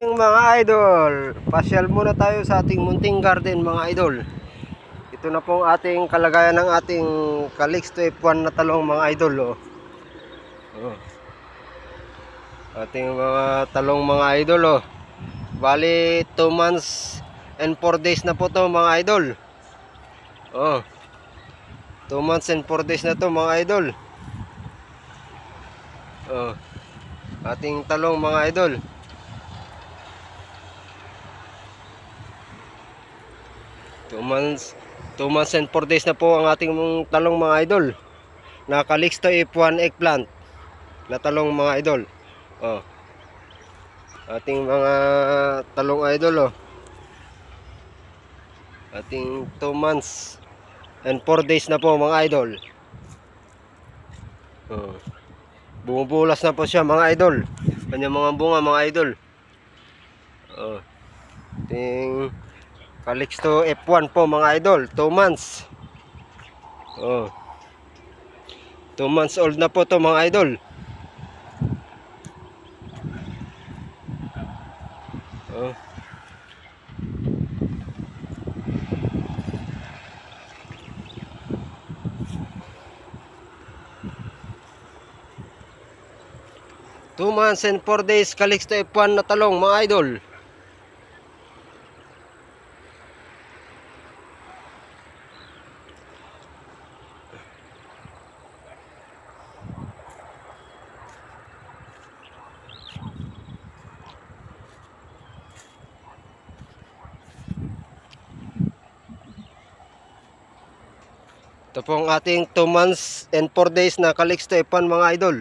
Mga idol, pasyal muna tayo sa ating munting garden mga idol. Ito na po ating kalagayan ng ating Calixto F1 na talong mga idol. Oh. Ating mga talong mga idol. Bali 2 months and 4 days na po to mga idol. 2 months and 4 days na to mga idol. Ating talong mga idol. 2 months and 4 days na po ang ating talong mga idol na Calixto F1 eggplant na talong mga idol. Ating mga talong idol. Ating 2 months and 4 days na po mga idol. Bumubulas na po siya mga idol. Kanyang mga bunga mga idol. Ating Calixto F1 po mga idol, 2 months. 2 months old na po to mga idol. Two months and 4 days Calixto F1 na talong mga idol. Ito po ang ating 2 months and 4 days na Calixto F1 mga idol.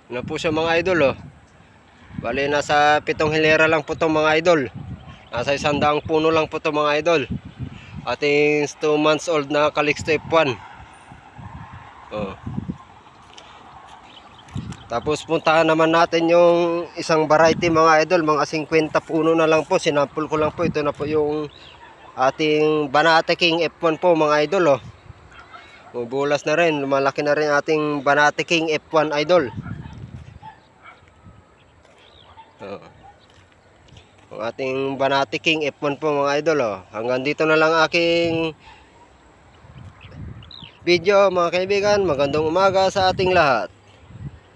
Na po siya mga idol. Bali nasa 7 hilera lang po to mga idol. Nasa 100 puno lang po to mga idol. Ating 2 months old na Calixto F1. Tapos puntahan naman natin yung isang variety mga idol. Mga 50 puno na lang po. Sinampol ko lang po. Ito na po yung ating Banate King F1 po mga idol. Bubulas na rin, lumalaki na rin ating Banate King F1 idol. Ang ating Banate King F1 po mga idol. Hanggang dito na lang aking video mga kaibigan. Magandang umaga sa ating lahat.